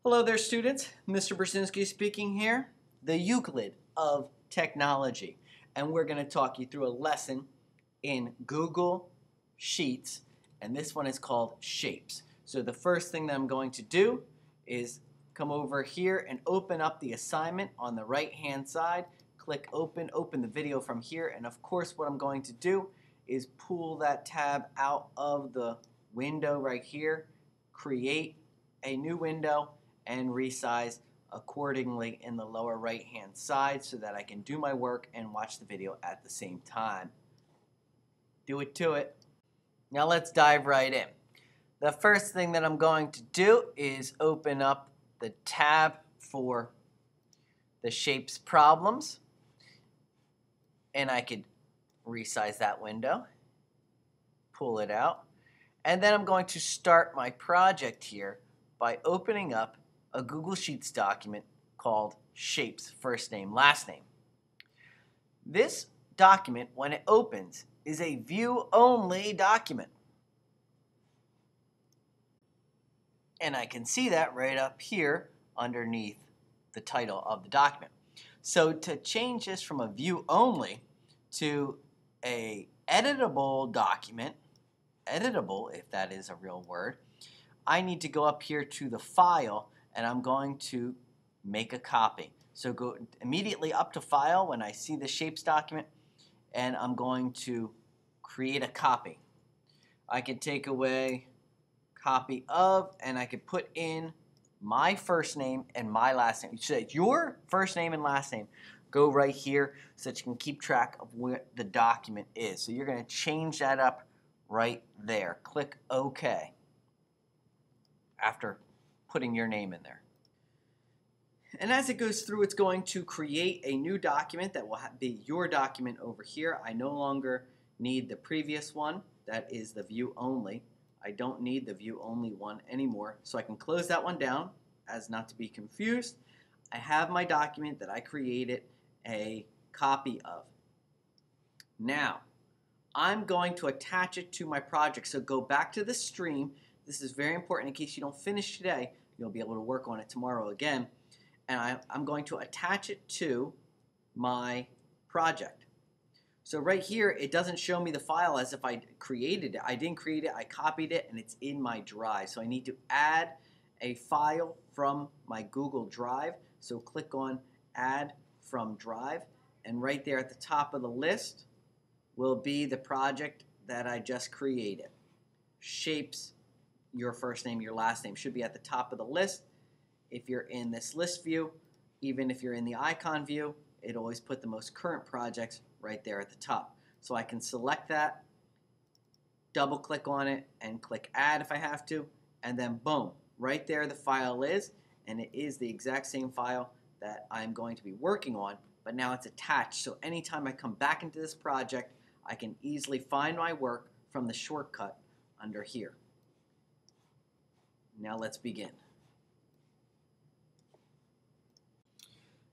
Hello there, students. Mr. Brzezinski speaking here, the Euclid of technology. And we're going to talk you through a lesson in Google Sheets, and this one is called Shapes. So the first thing that I'm going to do is come over here and open up the assignment on the right-hand side. Click open the video from here, and of course what I'm going to do is pull that tab out of the window right here, create a new window, and resize accordingly in the lower right hand side so that I can do my work and watch the video at the same time. Do it to it. Now let's dive right in. The first thing that I'm going to do is open up the tab for the shapes problems, and I could resize that window, pull it out, and then I'm going to start my project here by opening up a Google Sheets document called Shapes First Name Last Name. This document, when it opens, is a view-only document. And I can see that right up here underneath the title of the document. So to change this from a view-only to a editable document, editable if that is a real word, I need to go up here to the file, and I'm going to make a copy. So go immediately up to file when I see the shapes document, and I'm going to create a copy. I can take away copy of, and I could put in my first name and my last name. So your first name and last name go right here so that you can keep track of where the document is. So you're going to change that up right there. Click OK after putting your name in there. And as it goes through, it's going to create a new document that will be your document over here. I no longer need the previous one. That is the view only. I don't need the view only one anymore. So I can close that one down as not to be confused. I have my document that I created a copy of. Now, I'm going to attach it to my project. So go back to the stream. This is very important in case you don't finish today. You'll be able to work on it tomorrow again. And I'm going to attach it to my project. So right here, it doesn't show me the file as if I created it. I didn't create it. I copied it, and it's in my drive. So I need to add a file from my Google Drive. So click on Add from Drive. And right there at the top of the list will be the project that I just created. Shapes, your first name, your last name should be at the top of the list. If you're in this list view, even if you're in the icon view, it always put the most current projects right there at the top. So I can select that, double click on it, and click add if I have to, and then boom, right there the file is, and it is the exact same file that I'm going to be working on, but now it's attached. So anytime I come back into this project, I can easily find my work from the shortcut under here. Now let's begin.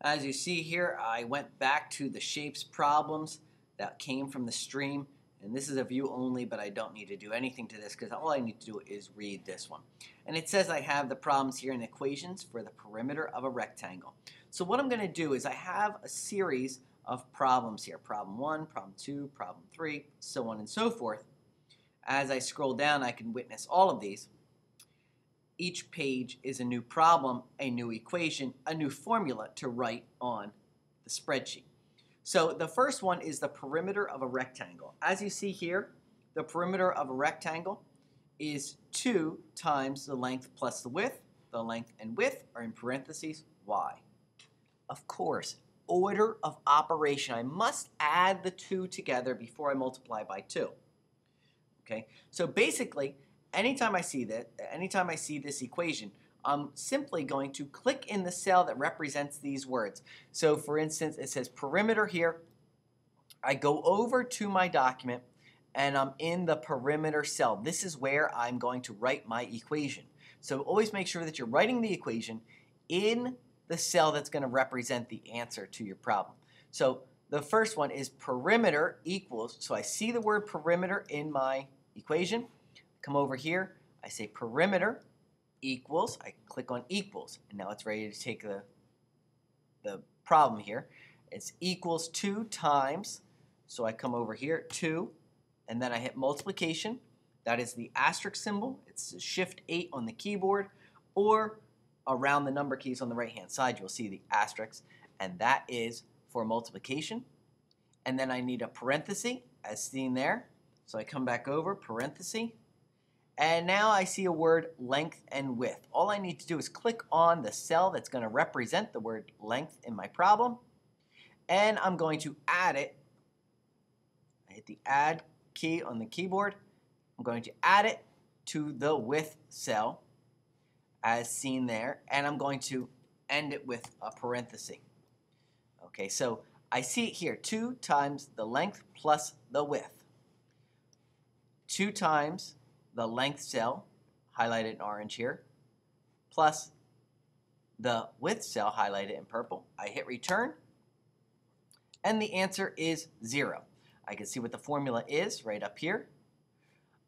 As you see here, I went back to the shapes problems that came from the stream, and this is a view only, but I don't need to do anything to this because all I need to do is read this one. And it says I have the problems here in equations for the perimeter of a rectangle. So what I'm going to do is I have a series of problems here. Problem 1, problem 2, problem 3, so on and so forth. As I scroll down, I can witness all of these. Each page is a new problem, a new equation, a new formula to write on the spreadsheet. So the first one is the perimeter of a rectangle. As you see here, the perimeter of a rectangle is 2 times the length plus the width. The length and width are in parentheses y. Of course, order of operation. I must add the 2 together before I multiply by 2. Okay, so basically, anytime I see this equation, I'm simply going to click in the cell that represents these words. So for instance, it says perimeter here. I go over to my document, and I'm in the perimeter cell. This is where I'm going to write my equation. So always make sure that you're writing the equation in the cell that's going to represent the answer to your problem. So the first one is perimeter equals, so I see the word perimeter in my equation. Come over here, I say perimeter equals, I click on equals, and now it's ready to take the problem here. It's equals 2 times, so I come over here, 2, and then I hit multiplication. That is the asterisk symbol. It's Shift 8 on the keyboard, or around the number keys on the right-hand side, you'll see the asterisk, and that is for multiplication. And then I need a parenthesis, as seen there. So I come back over, parenthesis, and now I see a word length and width. All I need to do is click on the cell that's going to represent the word length in my problem, and I'm going to add it. I hit the add key on the keyboard. I'm going to add it to the width cell, as seen there, and I'm going to end it with a parenthesis. Okay, so I see it here, 2 times the length plus the width. 2 times the length cell, highlighted in orange here, plus the width cell, highlighted in purple. I hit return, and the answer is 0. I can see what the formula is right up here.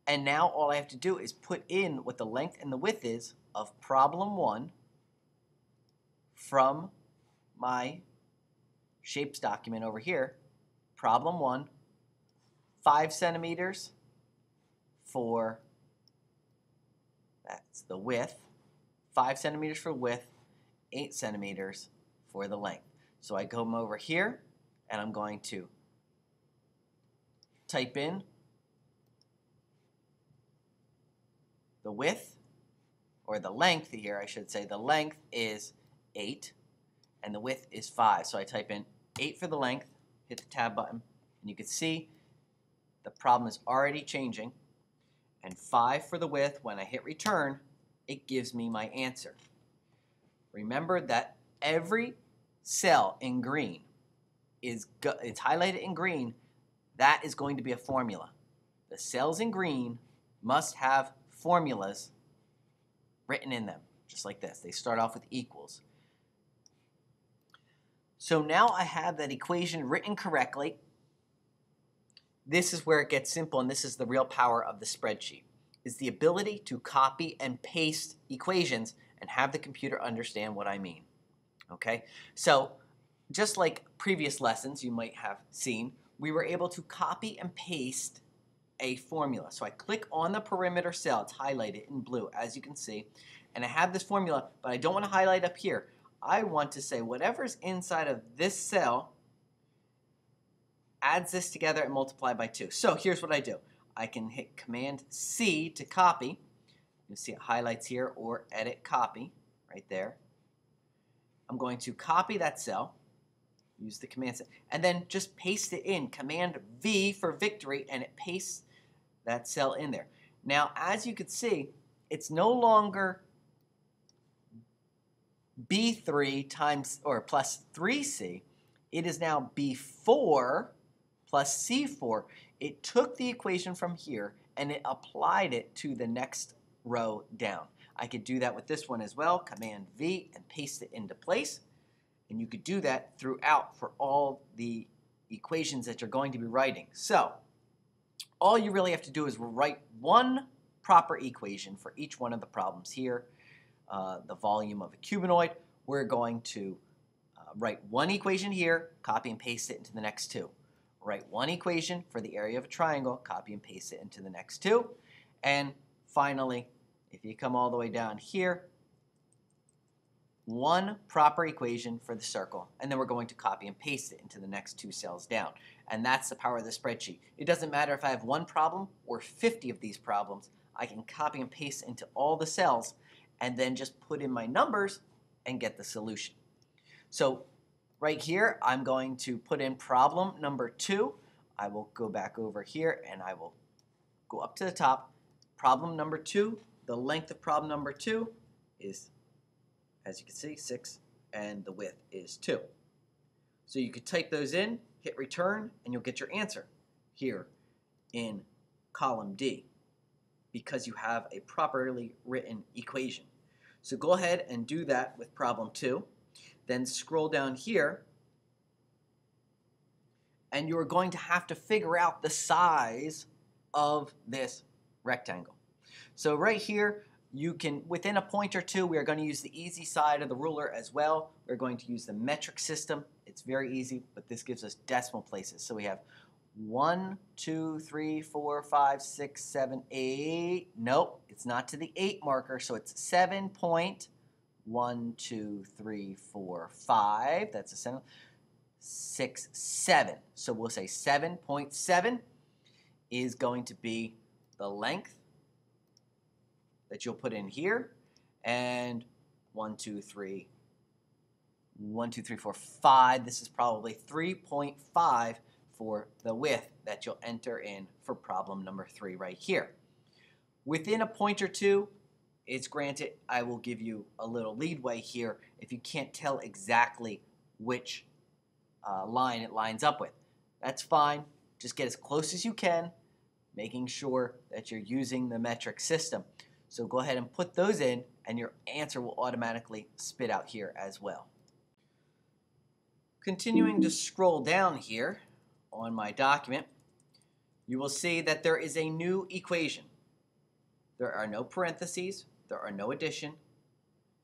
And now all I have to do is put in what the length and the width is of problem 1 from my shapes document over here. Problem 1, 5 centimeters for, that's the width, 5 centimeters for width, 8 centimeters for the length. So I come over here, and I'm going to type in the width, or the length here, I should say. The length is 8, and the width is 5. So I type in 8 for the length, hit the tab button, and you can see the problem is already changing. And 5 for the width. When I hit return, it gives me my answer. Remember that every cell in green it's highlighted in green. That is going to be a formula. The cells in green must have formulas written in them, just like this. They start off with equals. So now I have that equation written correctly. This is where it gets simple, and this is the real power of the spreadsheet, is the ability to copy and paste equations and have the computer understand what I mean. Okay, so just like previous lessons you might have seen, we were able to copy and paste a formula. So I click on the perimeter cell, it's highlighted in blue, as you can see, and I have this formula, but I don't want to highlight up here. I want to say whatever's inside of this cell adds this together and multiply by 2. So here's what I do. I can hit Command C to copy. You'll see it highlights here, or edit copy right there. I'm going to copy that cell, use the Command C, and then just paste it in. Command V for victory, and it pastes that cell in there. Now, as you can see, it's no longer B3 times or plus 3C. It is now B4 plus C4. It took the equation from here and it applied it to the next row down. I could do that with this one as well. Command V and paste it into place. And you could do that throughout for all the equations that you're going to be writing. So all you really have to do is write one proper equation for each one of the problems here. The volume of a cubenoid, we're going to write one equation here, copy and paste it into the next two. Write one equation for the area of a triangle, copy and paste it into the next two. And finally, if you come all the way down here, one proper equation for the circle, and then we're going to copy and paste it into the next two cells down. And that's the power of the spreadsheet. It doesn't matter if I have one problem or 50 of these problems, I can copy and paste into all the cells and then just put in my numbers and get the solution. So right here, I'm going to put in problem number 2. I will go back over here and I will go up to the top. Problem number 2, the length of problem number 2 is, as you can see, 6, and the width is 2. So you could type those in, hit return, and you'll get your answer here in column D, because you have a properly written equation. So go ahead and do that with problem 2. Then scroll down here, and you're going to have to figure out the size of this rectangle. So right here, You can, within a point or two, we are going to use the easy side of the ruler as well. We're going to use the metric system. It's very easy, but this gives us decimal places. So we have 1, 2, 3, 4, 5, 6, 7, 8. Nope, it's not to the 8 marker, so it's 7.1, 2, 3, 4, 5. That's a 7. 6, 7. So we'll say 7.7 is going to be the length that you'll put in here, and 1, 2, 3, 4, 5. This is probably 3.5 for the width that you'll enter in for problem number 3 right here. Within a point or two, it's granted I will give you a little leadway here if you can't tell exactly which line it lines up with. That's fine. Just get as close as you can, making sure that you're using the metric system. So go ahead and put those in, and your answer will automatically spit out here as well. Continuing to scroll down here on my document, you will see that there is a new equation. There are no parentheses. There are no addition.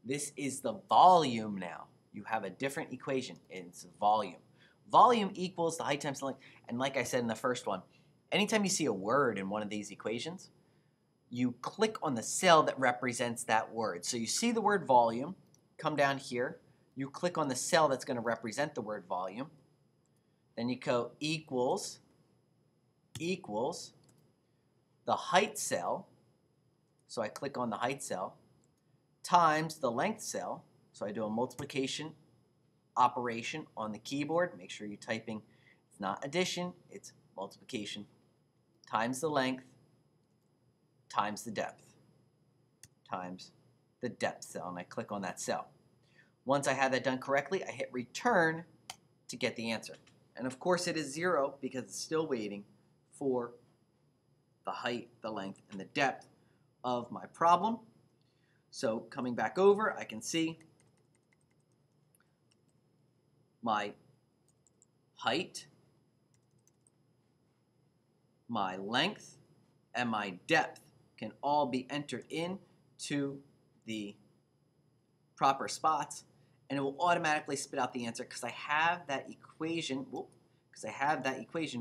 This is the volume now. You have a different equation. It's volume. Volume equals the height times the length. And like I said in the first one, anytime you see a word in one of these equations, you click on the cell that represents that word. So you see the word volume, come down here, you click on the cell that's going to represent the word volume, then you go equals the height cell, so I click on the height cell, times the length cell, so I do a multiplication operation on the keyboard. Make sure you're typing, it's not addition, it's multiplication, times the length, times the depth, times the depth cell, and I click on that cell. Once I have that done correctly, I hit return to get the answer. And of course it is 0 because it's still waiting for the height, the length, and the depth of my problem. So coming back over, I can see my height, my length, and my depth can all be entered in to the proper spots, and it will automatically spit out the answer because I have that equation,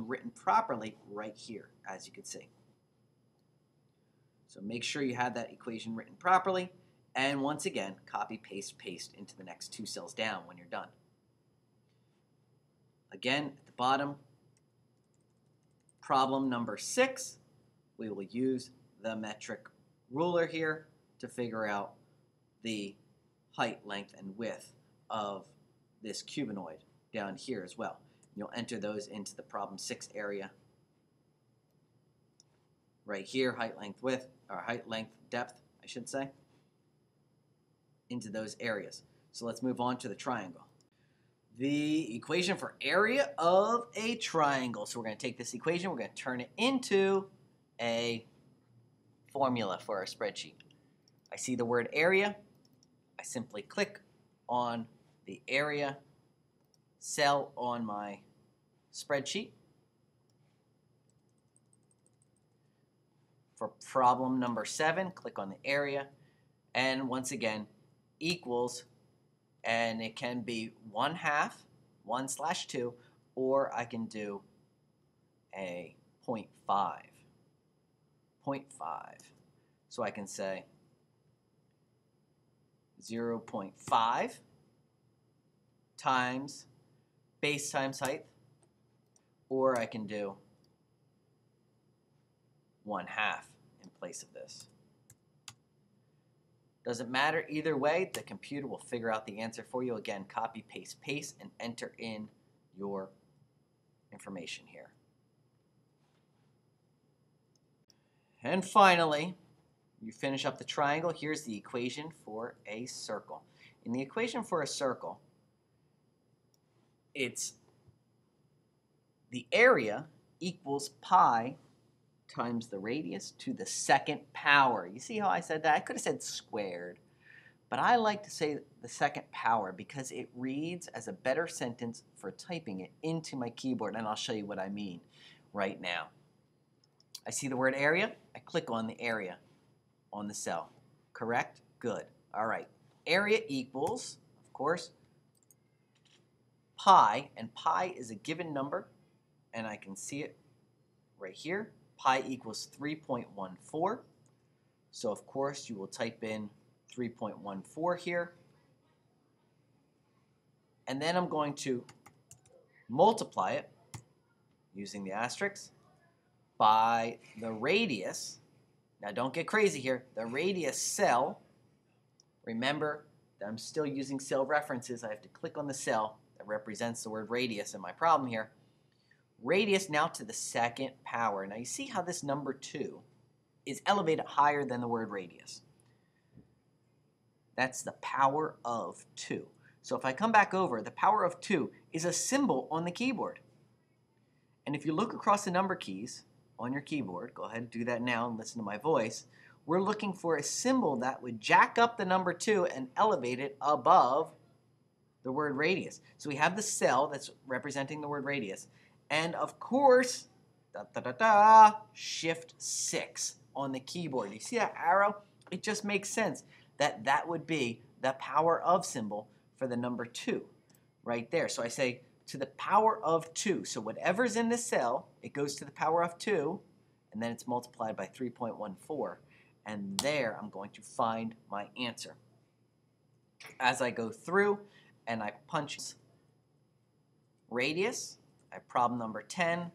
written properly right here, as you can see. So make sure you have that equation written properly, and once again, copy, paste, paste into the next 2 cells down when you're done. Again, at the bottom, problem number 6, we will use the metric ruler here to figure out the height, length, and width of this cubanoid down here as well. You'll enter those into the problem 6 area right here, height, length, width, or height, length, depth, I should say, into those areas. So let's move on to the triangle. The equation for area of a triangle. So we're going to take this equation, we're going to turn it into a formula for our spreadsheet. I see the word area. I simply click on the area cell on my spreadsheet. For problem number 7, click on the area, and once again, equals, and it can be 1/2, 1/2, or I can do a 0.5. 0.5. So I can say 0.5 times base times height, or I can do 1/2 in place of this. Doesn't matter either way, the computer will figure out the answer for you. Again, copy, paste, paste, and enter in your information here. And finally, you finish up the triangle. Here's the equation for a circle. In the equation for a circle, it's the area equals pi times the radius to the 2nd power. You see how I said that? I could have said squared, but I like to say the 2nd power because it reads as a better sentence for typing it into my keyboard, and I'll show you what I mean right now. I see the word area. I click on the area on the cell. correct? Good. All right. Area equals, of course, pi, and pi is a given number, and I can see it right here. Pi equals 3.14. So, of course, you will type in 3.14 here. And then I'm going to multiply it using the asterisk by the radius. Now, don't get crazy here. The radius cell, remember that I'm still using cell references. I have to click on the cell that represents the word radius in my problem here. Radius now to the second power. Now, you see how this number 2 is elevated higher than the word radius. That's the power of 2. So if I come back over, the power of 2 is a symbol on the keyboard. And if you look across the number keys on your keyboard, go ahead and do that now and listen to my voice, we're looking for a symbol that would jack up the number 2 and elevate it above the word radius. So we have the cell that's representing the word radius. And of course, shift 6 on the keyboard. You see that arrow? It just makes sense that that would be the power of symbol for the number 2 right there. So I say to the power of 2. So whatever's in this cell, it goes to the power of 2, and then it's multiplied by 3.14. And there I'm going to find my answer. As I go through and I punch radius, I have problem number 10.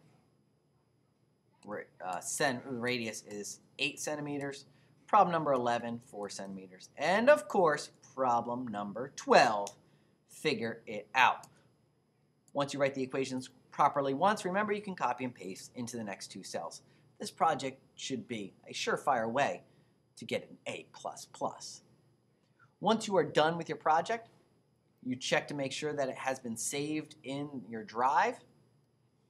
Radius is 8 centimeters. Problem number 11, 4 centimeters. And of course, problem number 12, figure it out. Once you write the equations properly once, remember you can copy and paste into the next 2 cells. This project should be a surefire way to get an A++. Once you are done with your project, you check to make sure that it has been saved in your drive.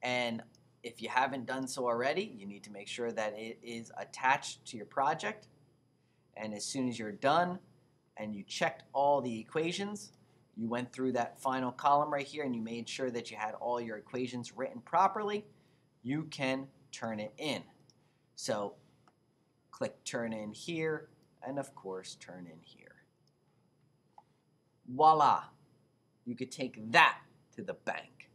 And if you haven't done so already, you need to make sure that it is attached to your project. And as soon as you're done and you checked all the equations, you went through that final column right here and you made sure that you had all your equations written properly, you can turn it in. So click turn in here, and of course turn in here. Voila! You could take that to the bank.